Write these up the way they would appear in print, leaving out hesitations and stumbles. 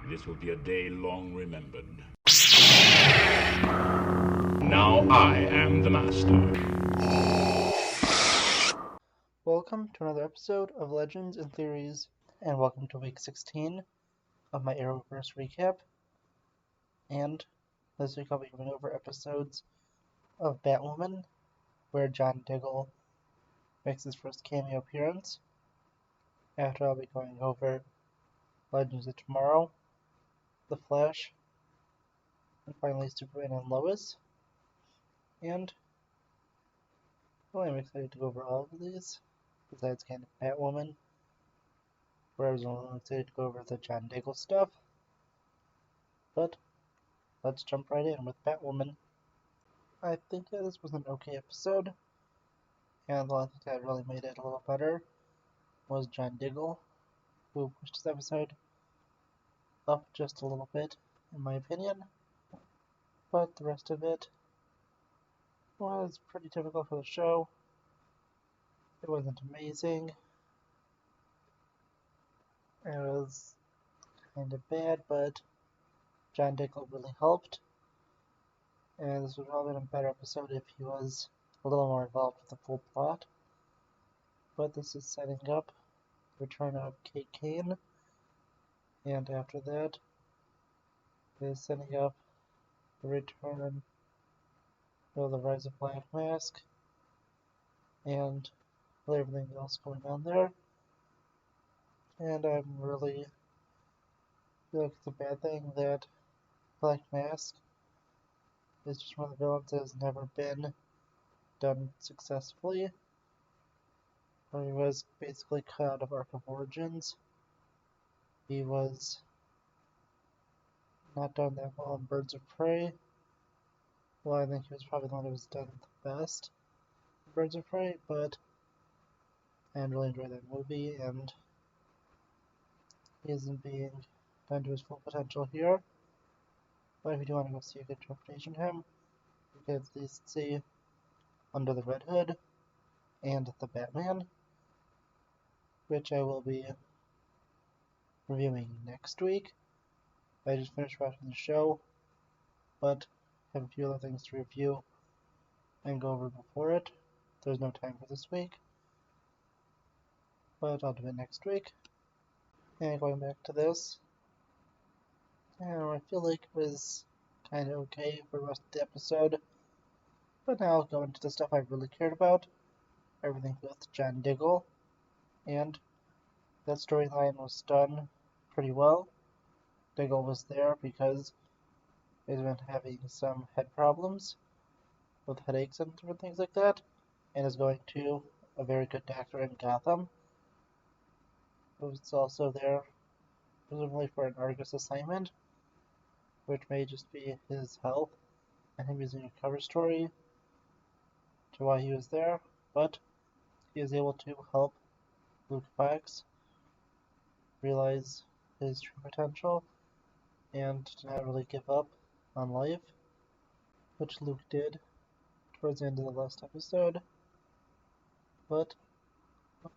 This will be a day long remembered. Now I am the master. Welcome to another episode of Legends and Theories, and welcome to week 16 of my Arrowverse recap. And this week I'll be going over episodes of Batwoman, where John Diggle makes his first cameo appearance. After I'll be going over Legends of Tomorrow, The Flash, and finally Superman and Lois. And I'm excited to go over all of these, besides kind of Batwoman, where I was only excited to go over the John Diggle stuff. But let's jump right in with Batwoman. I think that this was an okay episode, and the only thing that really made it a little better was John Diggle, who pushed this episode up just a little bit, in my opinion. But the rest of it was pretty typical for the show. It wasn't amazing. It was kind of bad, but John Diggle really helped. And this would probably have been a better episode if he was a little more involved with the full plot. But this is setting up the return of Kate Kane, and after that is setting up the return of the Rise of Black Mask and everything else going on there. And I'm really feel like it's a bad thing that Black Mask is just one of the villains that has never been done successfully. He was basically cut out of Arc of Origins. He was not done that well in Birds of Prey. Well, I think he was probably the one who was done the best in Birds of Prey, but I really enjoyed that movie, and he isn't being done to his full potential here. But if you do want to go see a good interpretation of him, you can at least see Under the Red Hood and The Batman, which I will be reviewing next week. I just finished watching the show, but have a few other things to review and go over before it. There's no time for this week, but I'll do it next week. And going back to this, I feel like it was kind of okay for the rest of the episode, but now I'll go into the stuff I really cared about, everything with John Diggle, and that storyline was done pretty well. Diggle was there because he's been having some head problems with headaches and different things like that, and is going to a very good doctor in Gotham, who's also there presumably for an Argus assignment, which may just be his health and him using a cover story to why he was there, but he is able to help Luke Fox realize his true potential and to not really give up on life, which Luke did towards the end of the last episode. But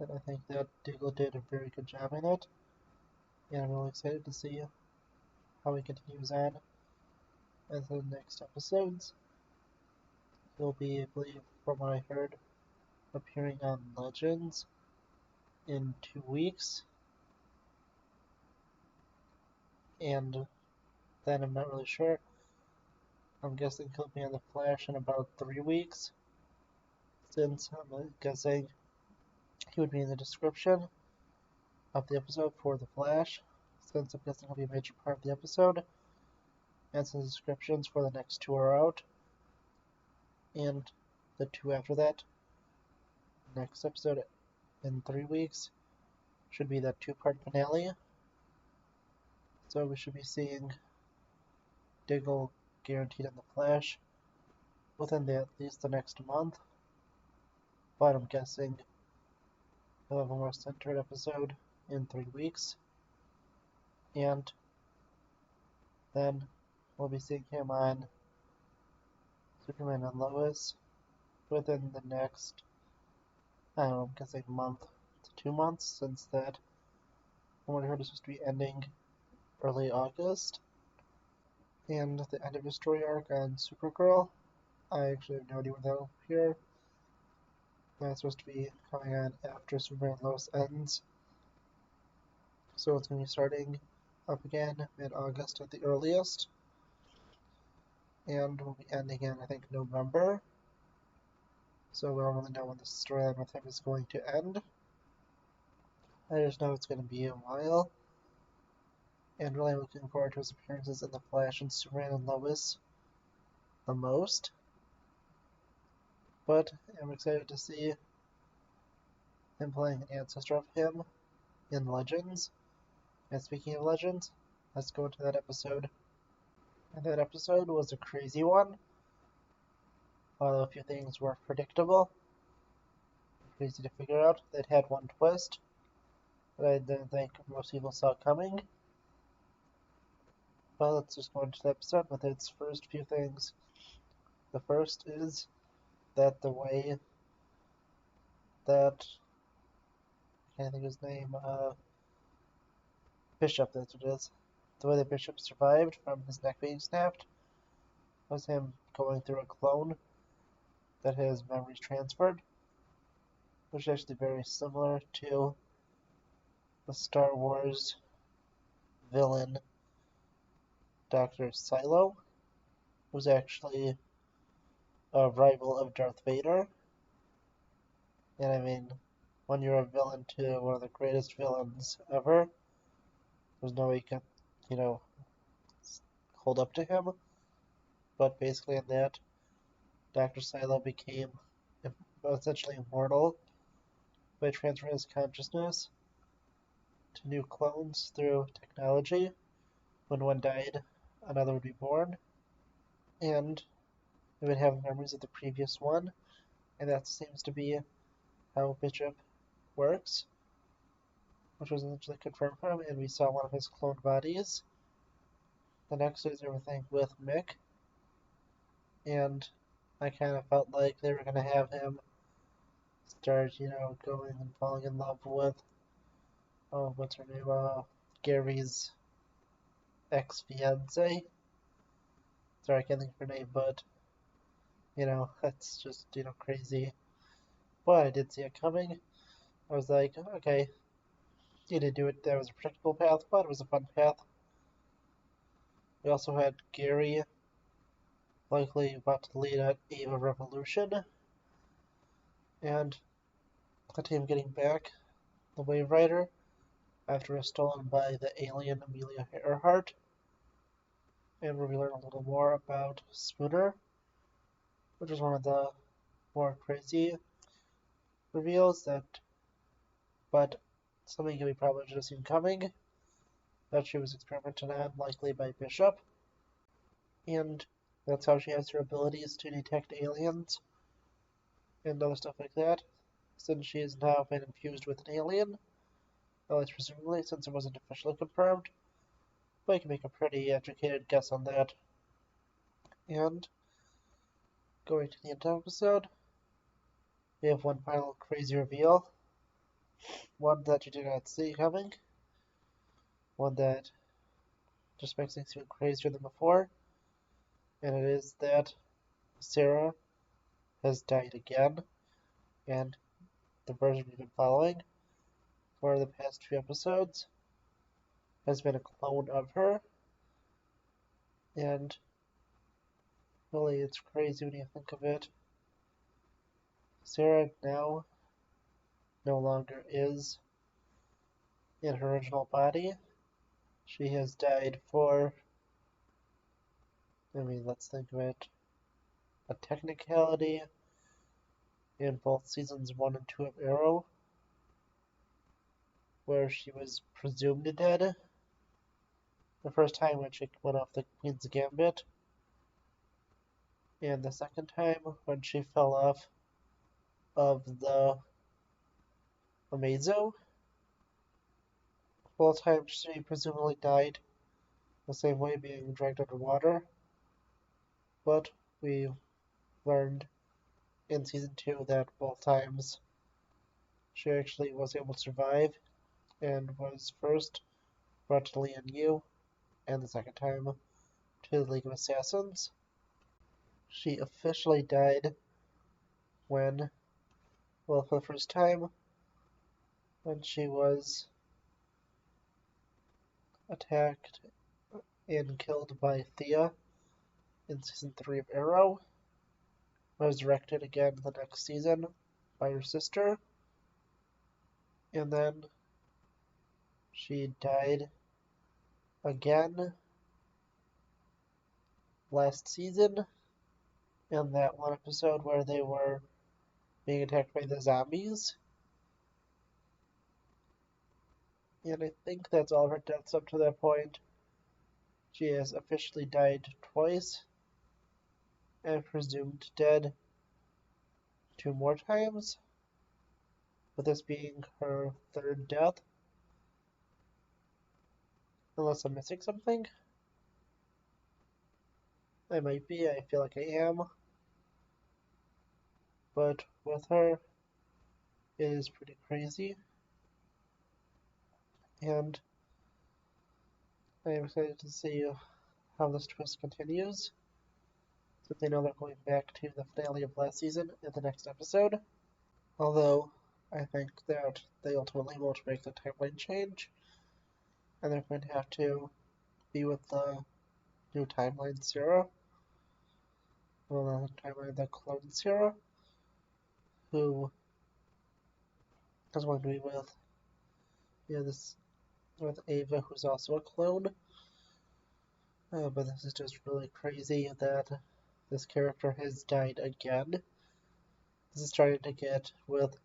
I think that Diggle did a very good job in it, and I'm really excited to see how he continues on in the next episodes. He'll be, I believe, from what I heard, appearing on Legends in 2 weeks, and then I'm not really sure. I'm guessing he'll be on The Flash in about 3 weeks, since I'm guessing he would be in the description of the episode for The Flash, since I'm guessing he'll be a major part of the episode, and since the descriptions for the next 2 are out, and the 2 after that, next episode in 3 weeks, should be that 2-part finale. So we should be seeing Diggle guaranteed in The Flash within at least the next month, but I'm guessing we'll have a more centered episode in 3 weeks, and then we'll be seeing him on Superman and Lois within the next, I don't know, I'm guessing a month to 2 months, since that, from what I heard, is supposed to be ending early August, and the end of his story arc on Supergirl. I actually have no idea when that'll appear. That's supposed to be coming on after Superman and Lois ends. So it's going to be starting up again mid-August at the earliest. And will be ending in, I think, November. So we don't really know when the storyline with him is going to end. I just know it's going to be a while. And really looking forward to his appearances in The Flash and Superman and Lois the most. But I'm excited to see him playing an ancestor of him in Legends. And speaking of Legends, let's go into that episode. And that episode was a crazy one, although a few things were predictable, easy to figure out. It had one twist that I didn't think most people saw coming. Well, let's just go into the episode with its first few things. The first is that the way that, I can't think of his name, Bishop, that's what it is. The way that Bishop survived from his neck being snapped was him going through a clone that his memories transferred, which is actually very similar to the Star Wars villain Dr. Silo, who's actually a rival of Darth Vader. And I mean, when you're a villain to one of the greatest villains ever, there's no way you can, hold up to him. But basically in that, Dr. Silo became essentially immortal by transferring his consciousness to new clones through technology. When one died, another would be born, and it would have memories of the previous one, and that seems to be how Bishop works, which was eventually confirmed for him, and we saw one of his cloned bodies. The next is everything with Mick, and I kind of felt like they were going to have him start, going and falling in love with, what's her name, Gary's ex-fiance. Sorry, I can't think of her name, but, that's just, crazy. But I did see it coming. I was like, okay, he did do it. That was a predictable path, but it was a fun path. We also had Gary likely about to lead an Eva revolution, and the team getting back the Wave Rider after it was stolen by the alien Amelia Earhart, and where we learn a little more about Spooner, which is one of the more crazy reveals but something we probably should have seen coming, that she was experimented on likely by Bishop, and that's how she has her abilities to detect aliens and other stuff like that, since she has now been infused with an alien, at least presumably, since it wasn't officially confirmed, but you can make a pretty educated guess on that. And going to the end of the episode, we have one final crazy reveal, one that you did not see coming, one that just makes things even crazier than before, and it is that Sarah has died again, and the version we've been following for the past few episodes has been a clone of her, and really it's crazy when you think of it. Sarah now no longer is in her original body. She has died for, let's think of it, a technicality in both seasons 1 and 2 of Arrow, where she was presumed dead the first time when she went off the Queen's Gambit, and the second time when she fell off of the Amazo. Both times she presumably died the same way, being dragged underwater, but we learned in season 2 that both times she actually was able to survive and was first brought to Lian Yu and the second time to the League of Assassins. She officially died when, well, for the first time, when she was attacked and killed by Thea in season 3 of Arrow, resurrected again the next season by her sister, and then she died again last season in that one episode where they were being attacked by the zombies. And I think that's all of her deaths up to that point. She has officially died twice and presumed dead 2 more times, with this being her 3rd death. Unless I'm missing something. I might be, I feel like I am. But with her, it is pretty crazy. And I am excited to see how this twist continues, since I know they're going back to the finale of last season in the next episode. Although, I think that they ultimately won't make the timeline change, and they're going to have to be with the new timeline Sarah. Well, the timeline, the clone Sarah, who is going to be with, this with Ava, who's also a clone. But this is just really crazy that this character has died again. This is starting to get with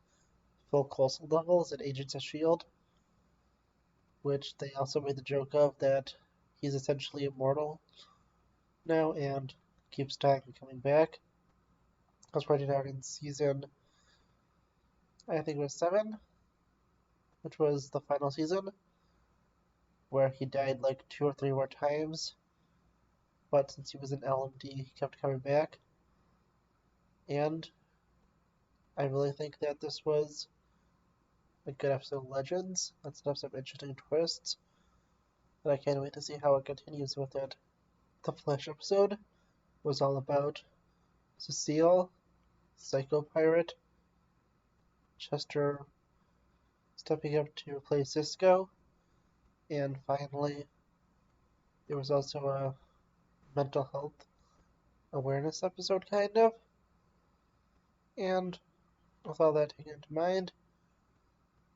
Phil Coulson levels in Agents of S.H.I.E.L.D., which they also made the joke of that he's essentially immortal now and keeps dying and coming back. I was pointed out in season, I think it was 7, which was the final season, where he died like 2 or 3 more times, but since he was in LMD, he kept coming back. And I really think that this was a good episode of Legends. That set up some interesting twists, and I can't wait to see how it continues with it. The Flash episode was all about Cecile, Psycho Pirate, Chester stepping up to replace Cisco, and finally, there was also a mental health awareness episode, kind of. And with all that taken into mind,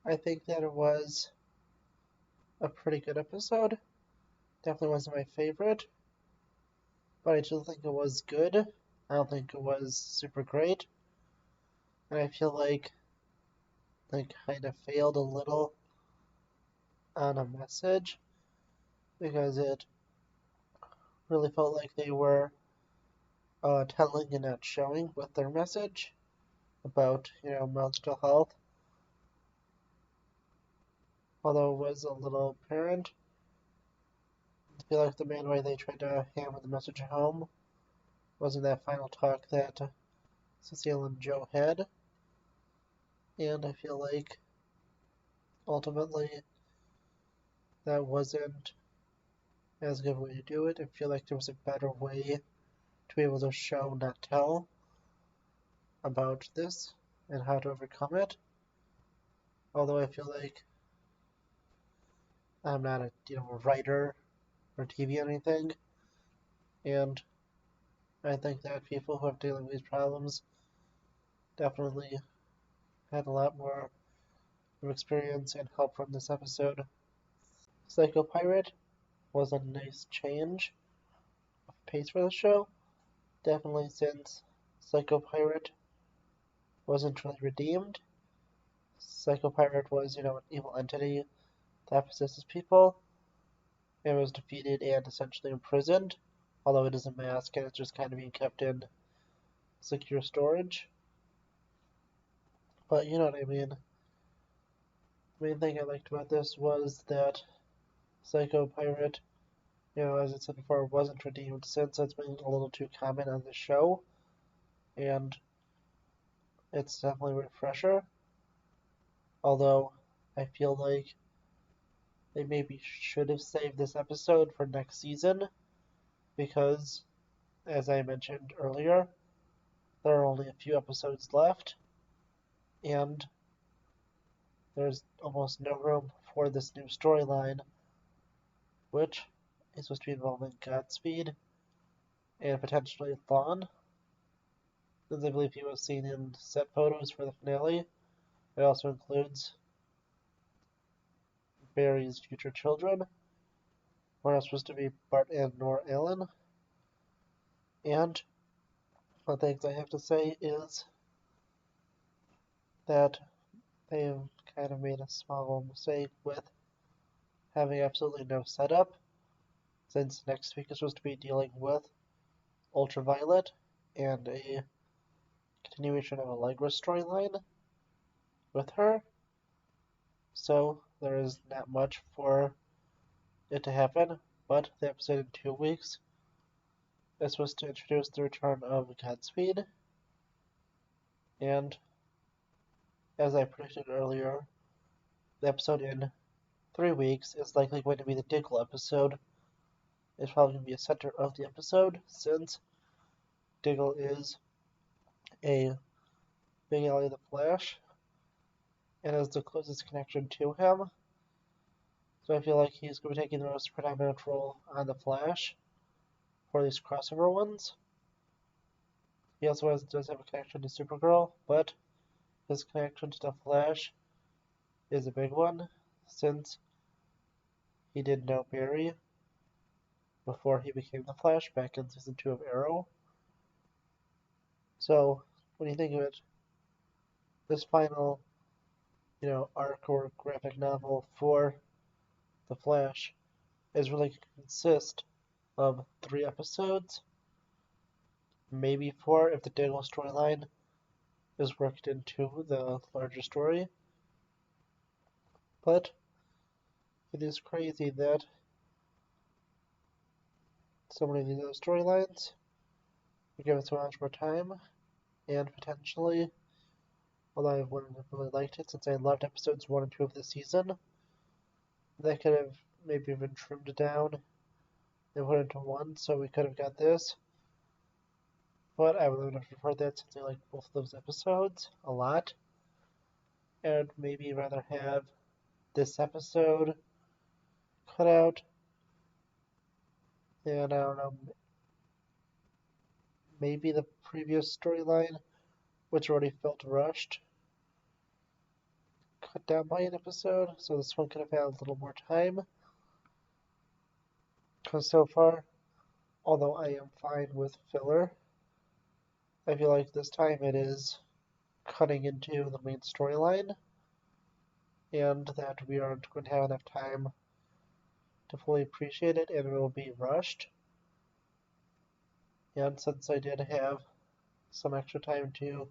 I think that it was a pretty good episode. Definitely wasn't my favorite, but I do think it was good. I don't think it was super great, and I feel like they kind of failed a little on a message, because it really felt like they were telling and not showing with their message about, mental health. Although it was a little apparent, I feel like the main way they tried to hammer the message home was in that final talk that Cecile and Joe had. And I feel like ultimately that wasn't as good a way to do it. I feel like there was a better way to be able to show, not tell, about this and how to overcome it. Although I feel like I'm not a writer or TV or anything, and I think that people who are dealing with these problems definitely had a lot more of experience and help from this episode. Psycho Pirate was a nice change of pace for the show, definitely, since Psycho Pirate wasn't really redeemed. Psycho Pirate was, an evil entity that possesses people, and was defeated and essentially imprisoned, although it is a mask and it's just kind of being kept in secure storage. But you know what I mean. The main thing I liked about this was that Psycho Pirate, as I said before, wasn't redeemed, since it's been a little too common on the show, and it's definitely a refresher. Although I feel like they maybe should have saved this episode for next season because, as I mentioned earlier, there are only a few episodes left, and there's almost no room for this new storyline, which is supposed to be involving Godspeed and potentially Thawne, since I believe he was seen in set photos for the finale. It also includes Barry's future children, who are supposed to be Bart and Nora Allen. And one thing I have to say is that they've kind of made a small mistake with having absolutely no setup, since next week is supposed to be dealing with Ultraviolet and a continuation of Allegra's storyline with her. So there is not much for it to happen, but the episode in 2 weeks is supposed to introduce the return of Godspeed, and as I predicted earlier, the episode in 3 weeks is likely going to be the Diggle episode. It's probably going to be a center of the episode, since Diggle is a big ally of the Flash, and is the closest connection to him. So I feel like he's going to be taking the most predominant role on the Flash for these crossover ones. He also does have a connection to Supergirl, but his connection to the Flash is a big one, since he did know Barry before he became the Flash back in season 2 of Arrow. So when you think of it, this final, arc or graphic novel for the Flash is really going to consist of 3 episodes, maybe 4 if the Diggle storyline is worked into the larger story. But it is crazy that so many of these other storylines are given so much more time, and potentially, although I wouldn't have really liked it since I loved episodes 1 and 2 of the season, they could have maybe been trimmed down and put into one, so we could have got this. But I would have preferred that since I like both of those episodes a lot, and maybe rather have this episode cut out, and I don't know, maybe the previous storyline, which already felt rushed, cut down by an episode, so this one could have had a little more time. Because so far, although I am fine with filler, I feel like this time it is cutting into the main storyline, and that we aren't going to have enough time to fully appreciate it, and it will be rushed. And since I did have some extra time to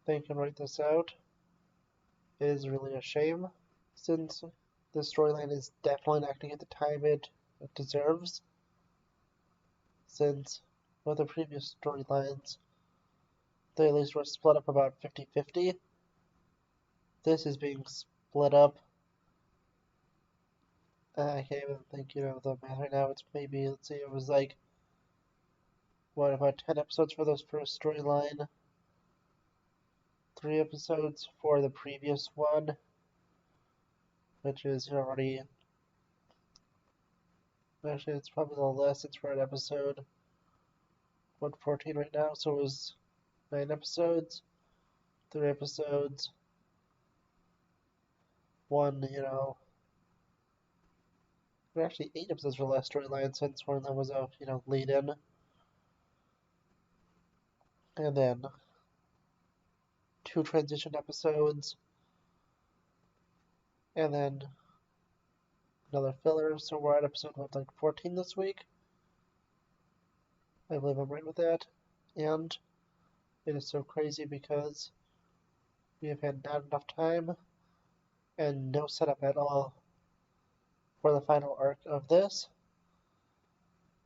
think and write this out, it is really a shame, since this storyline is definitely not going to get the time it deserves, since with the previous storylines, they at least were split up about 50-50. This is being split up, I can't even think, the math right now. It's maybe, let's see, it was like, about 10 episodes for this first storyline, 3 episodes for the previous one, which is already, actually it's probably a little less, it's for an episode 114 right now, so it was 9 episodes, 3 episodes, 1, actually 8 episodes for the last storyline, since one of them was a, lead-in, and then 2 transition episodes, and then another filler, so we're at episode 14 this week. I believe I'm right with that, and it is so crazy because we have had not enough time and no setup at all for the final arc of this,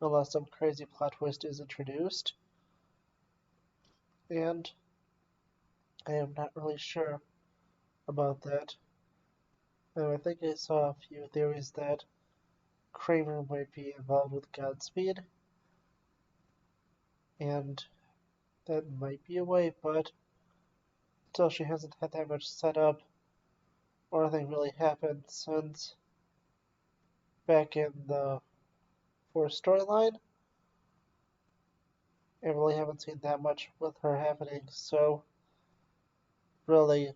unless some crazy plot twist is introduced. And I am not really sure about that I think I saw a few theories that Kramer might be involved with Godspeed, and that might be a way, but still she hasn't had that much setup or anything really happened since back in the fourth storyline. I really haven't seen that much with her happening, so really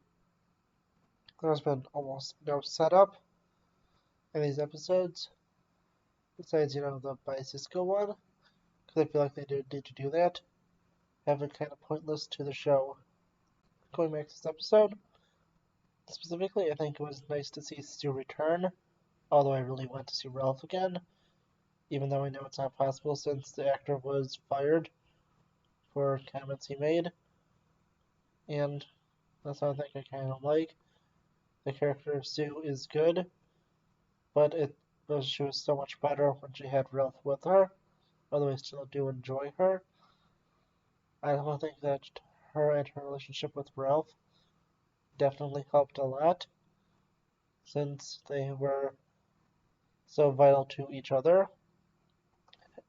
there's been almost no setup in these episodes. Besides, the Bicisco one, because I feel like they did need to do that. Have been kind of pointless to the show. Going back to this episode, specifically, I think it was nice to see Stu return, although I really want to see Ralph again, even though I know it's not possible since the actor was fired for comments he made. And that's another thing I kind of like. The character of Sue is good, but she was so much better when she had Ralph with her, although I still do enjoy her. I don't think that her and her relationship with Ralph definitely helped a lot, since they were so vital to each other,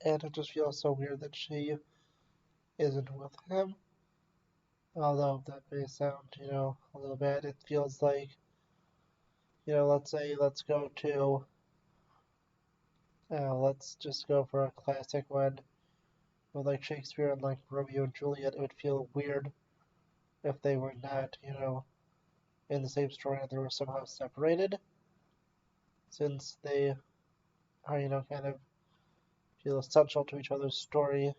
and it just feels so weird that she isn't with him. Although that may sound, a little bad, it feels like, let's say, let's just go for a classic one with like Shakespeare and like Romeo and Juliet. It would feel weird if they were not, in the same story and they were somehow separated, since they are, kind of feel essential to each other's story.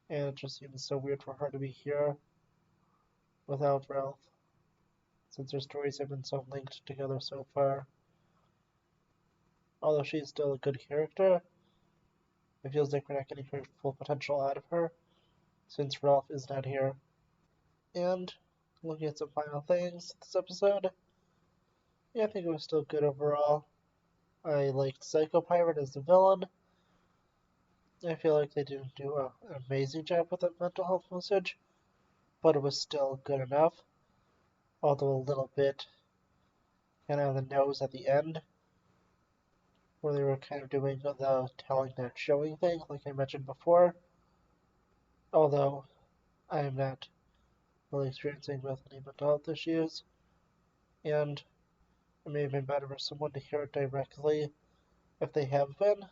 And it just seems so weird for her to be here without Ralph, since their stories have been so linked together so far. Although she's still a good character, it feels like we're not getting her full potential out of her, since Ralph is not here. And looking at some final things this episode, yeah, I think it was still good overall. I liked Psycho Pirate as the villain. I feel like they didn't do an amazing job with that mental health message, but it was still good enough, although a little bit kind of on the nose at the end, where they were kind of doing the telling not showing thing, like I mentioned before. Although I am not really experiencing with any mental health issues, and it may have been better for someone to hear it directly if they have been.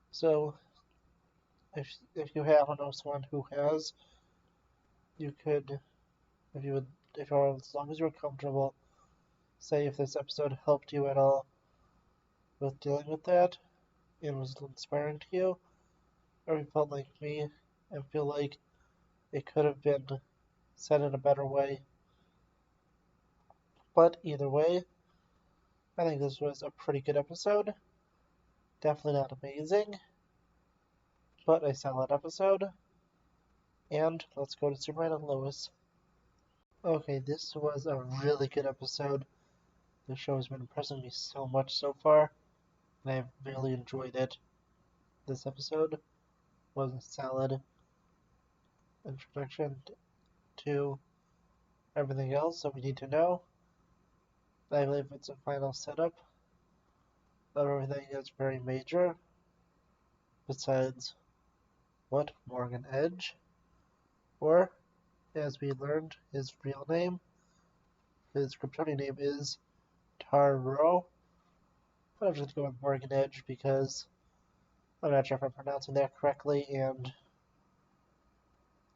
So if you have or know someone who has, you could, if you would, if you're, as long as you're comfortable, say if this episode helped you at all with dealing with that and was inspiring to you, or you felt like me and feel like it could have been said in a better way. But either way, I think this was a pretty good episode. Definitely not amazing, but a solid episode. And let's go to Superman and Lois. Okay, this was a really good episode. The show has been impressing me so much so far, and I've really enjoyed it. This episode was a solid introduction to everything else that we need to know. I believe it's a final setup of everything that's very major, besides what Morgan Edge, or as we learned, his real name, his Kryptonian name is Taro. But I'm just going to go with Morgan Edge because I'm not sure if I'm pronouncing that correctly, and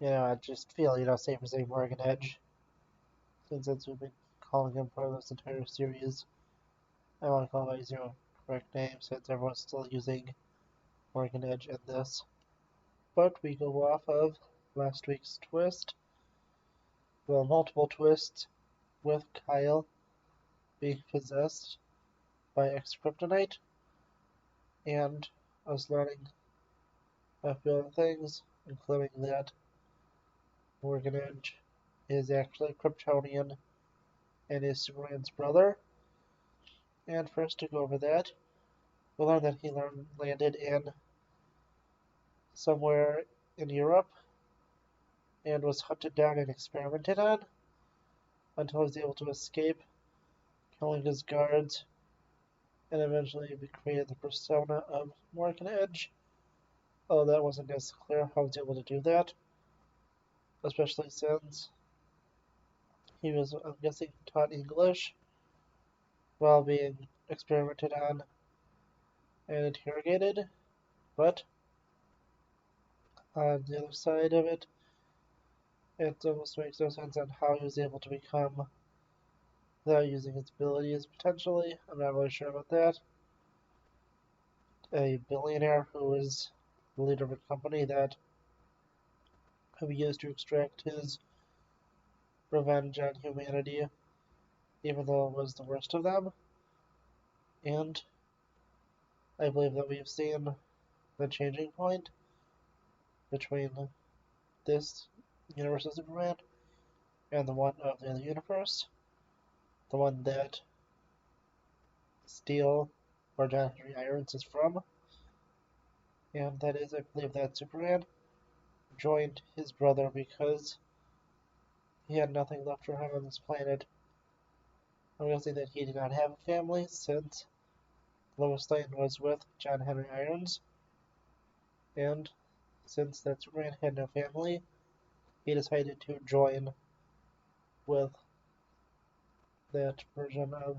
I just feel, safer saying Morgan Edge, since that's what we've been calling him for this entire series. I want to call him by his correct name, since everyone's still using Morgan Edge in this. But we go off of last week's twist, well, multiple twists, with Kyle being possessed by X-Kryptonite, and us learning a few other things, including that Morgan Edge is actually Kryptonian and is Superman's brother. And first to go over that, we learn that he landed in somewhere in Europe and was hunted down and experimented on until he was able to escape killing his guards, and eventually we created the persona of Morgan Edge. Oh, that wasn't as clear how I was able to do that, especially since he was, I'm guessing, taught English while being experimented on and interrogated. But on the other side of it, it almost makes no sense on how he was able to become, without using his abilities, potentially. I'm not really sure about that. A billionaire who is the leader of a company that could be used to extract his revenge on humanity, even though it was the worst of them. And I believe that we've seen the changing point between this universe of Superman and the one of the other universe, the one that Steel or John Henry Irons is from, and that is, I believe, that Superman joined his brother because he had nothing left for him on this planet. I'm guessing that he did not have a family since Lois Lane was with John Henry Irons, and since that Superman had no family, he decided to join with that version of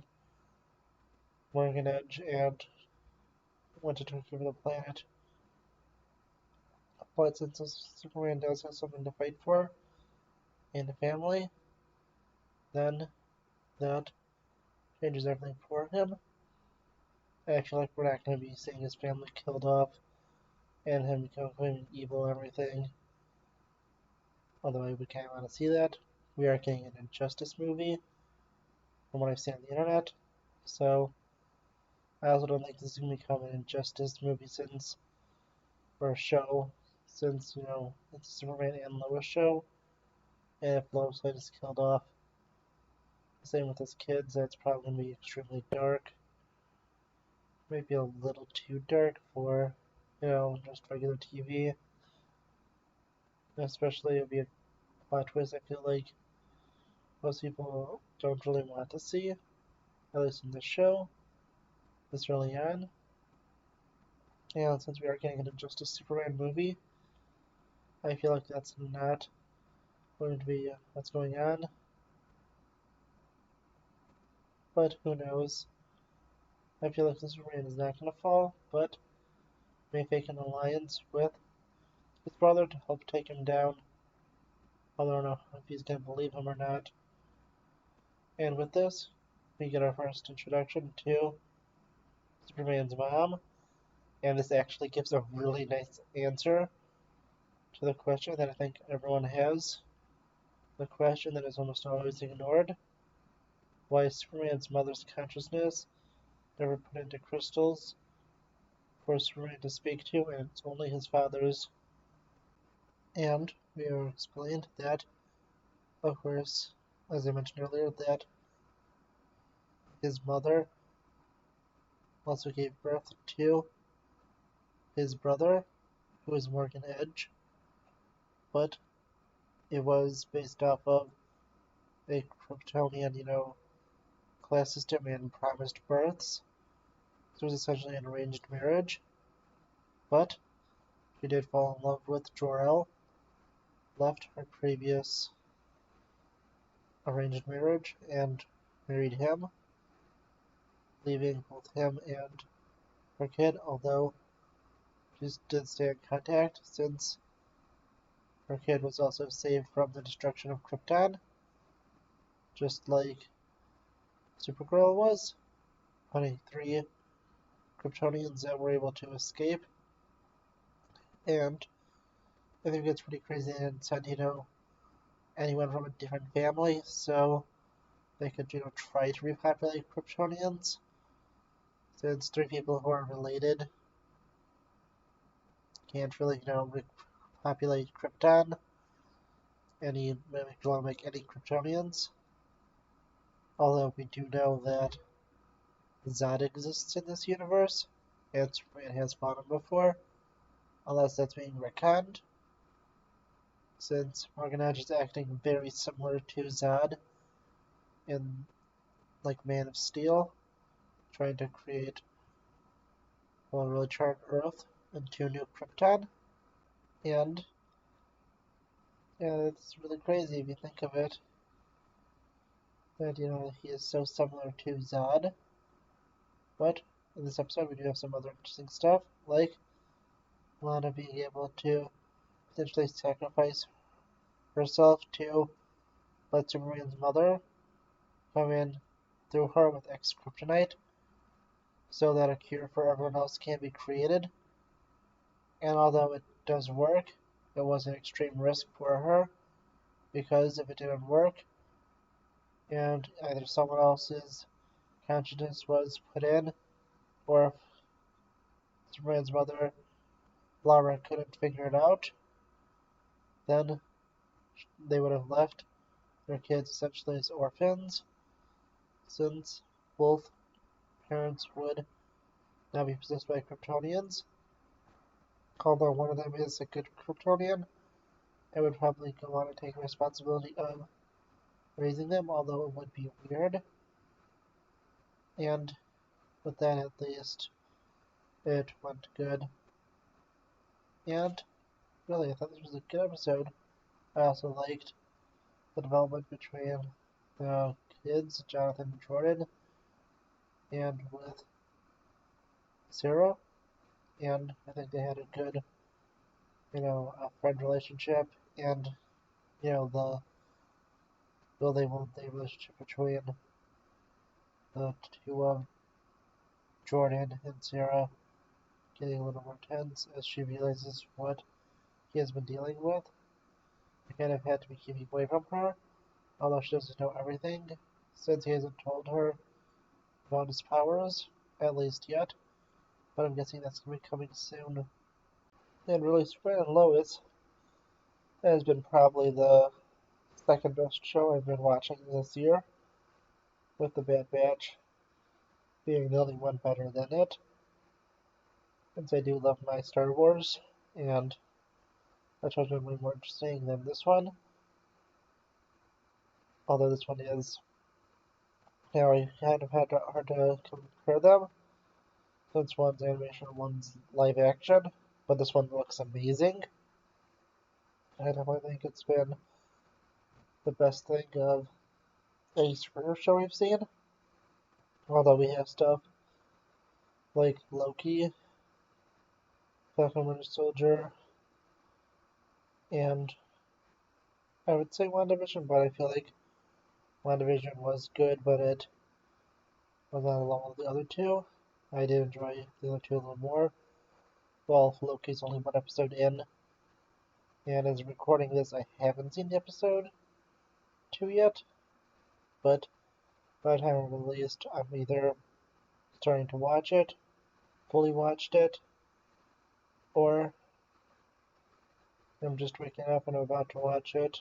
Morgan Edge and went to take over the planet. But since Superman does have something to fight for and a family, then that changes everything for him. I feel like we're not going to be seeing his family killed off and him becoming evil and everything. Although I would kind of want to see that. We are getting an Injustice movie from what I've seen on the internet. So I also don't think this is going to become an Injustice movie or a show, since, it's a Superman and Lois show. And if Lois Lane is killed off, same with his kids, that's probably going to be extremely dark. Maybe a little too dark for, just regular TV. Especially, it would be a plot twist I feel like most people don't really want to see, at least in this show, this early on. And since we are getting an Injustice Superman movie, I feel like that's not going to be what's going on. But who knows? I feel like the Superman is not going to fall, but may fake an alliance with his brother to help take him down. I don't know if he's going to believe him or not. And with this, we get our first introduction to Superman's mom. And this actually gives a really nice answer to the question that I think everyone has. The question that is almost always ignored. Why is Superman's mother's consciousness never put into crystals for Superman to speak to, and it's only his father's? And we are explained that, of course, as I mentioned earlier, that his mother also gave birth to his brother, who is Morgan Edge, but it was based off of a Kryptonian, class system and promised births. So it was essentially an arranged marriage. But she did fall in love with Jor-El, left her previous arranged marriage, and married him, leaving both him and her kid, although she did stay in contact since her kid was also saved from the destruction of Krypton, just like Supergirl was. Only 3 Kryptonians that were able to escape. And I think it's pretty crazy and said, anyone from a different family, so they could, try to repopulate Kryptonians. Since 3 people who are related can't really, repopulate Krypton, and you want to make any Kryptonians. Although we do know that Zod exists in this universe, and Superman has fought him before, unless that's being retconned, since Morgan Edge is acting very similar to Zod in like Man of Steel, trying to create a really charred Earth into New Krypton. And yeah, it's really crazy if you think of it. That, he is so similar to Zod. But in this episode, we do have some other interesting stuff, like Lana being able to potentially sacrifice herself to let Superman's mother come in through her with X-Kryptonite so that a cure for everyone else can be created. And although it does work, it was an extreme risk for her, because if it didn't work and either someone else's consciousness was put in, or if Superman's mother, Laura, couldn't figure it out, then they would have left their kids essentially as orphans, since both parents would now be possessed by Kryptonians. Although one of them is a good Kryptonian, and would probably go on and take responsibility of raising them, although it would be weird. And with that, at least, it went good. And really, I thought this was a good episode. I also liked the development between the kids, Jonathan and Jordan, and with Sarah. And I think they had a good, a friend relationship, and, the building of the relationship between the two of Jordan and Sarah getting a little more tense as she realizes what he has been dealing with. He kind of had to be keeping away from her, although she doesn't know everything, since he hasn't told her about his powers, at least yet. But I'm guessing that's going to be coming soon. And really, Superman and Lois has been probably the second best show I've been watching this year, with the Bad Batch being the only one better than it, since I do love my Star Wars, and that show's been way more interesting than this one. Although this one is, I kind of had hard to compare them, since one's animation and one's live action, but this one looks amazing. I definitely think it's been the best thing of any superhero show we've seen. Although we have stuff like Loki, Falcon Winter Soldier, and I would say WandaVision, but I feel like WandaVision was good, but it was not along with the other two. I did enjoy the other two a little more. Well, Loki's only one episode in, and as recording this, I haven't seen the episode 2 yet, but by the time it's released, I'm either starting to watch it, fully watched it, or I'm just waking up and I'm about to watch it.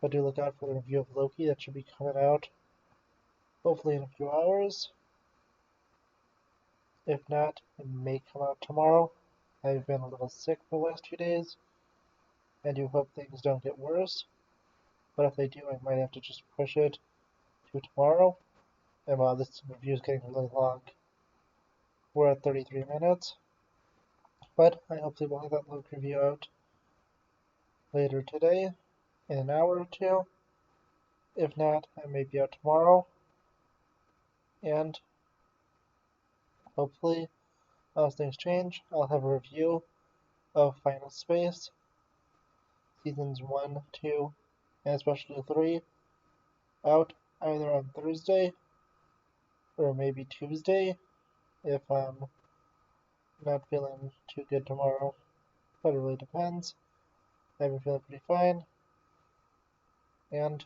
But do look out for the review of Loki that should be coming out hopefully in a few hours. If not, it may come out tomorrow. I've been a little sick the last few days. I do hope things don't get worse, but if they do, I might have to just push it to tomorrow. And wow, this review is getting really long. We're at 33 minutes, but I hopefully will have that Loki review out later today, in an hour or two. If not, I may be out tomorrow, and hopefully, as things change, I'll have a review of Final Space, Seasons 1, 2, and especially 3, out either on Thursday or maybe Tuesday if I'm not feeling too good tomorrow. But it really depends. I've been feeling pretty fine, and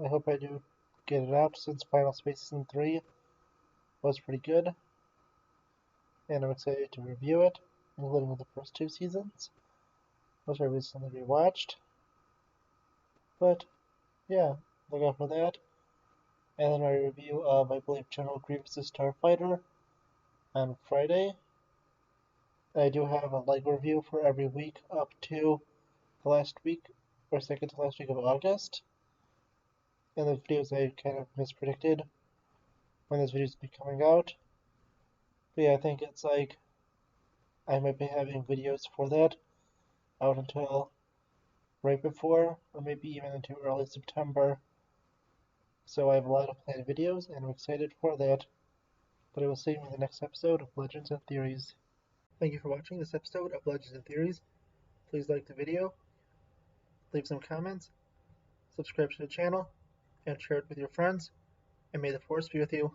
I hope I do get it out, since Final Space Season 3 was pretty good, and I'm excited to review it, including the first 2 seasons, which I recently rewatched. But yeah, look out for that. And then my review of, I believe, General Grievous' Starfighter on Friday. I do have a LEGO review for every week up to the last week, or second to last week of August. in the videos I kind of mispredicted when this video is be coming out. But yeah, I think it's like I might be having videos for that out until right before, or maybe even into early September. So I have a lot of planned videos, and I'm excited for that. But I will see you in the next episode of Legends and Theories. Thank you for watching this episode of Legends and Theories. Please like the video, leave some comments, subscribe to the channel, and share it with your friends. And may the Force be with you.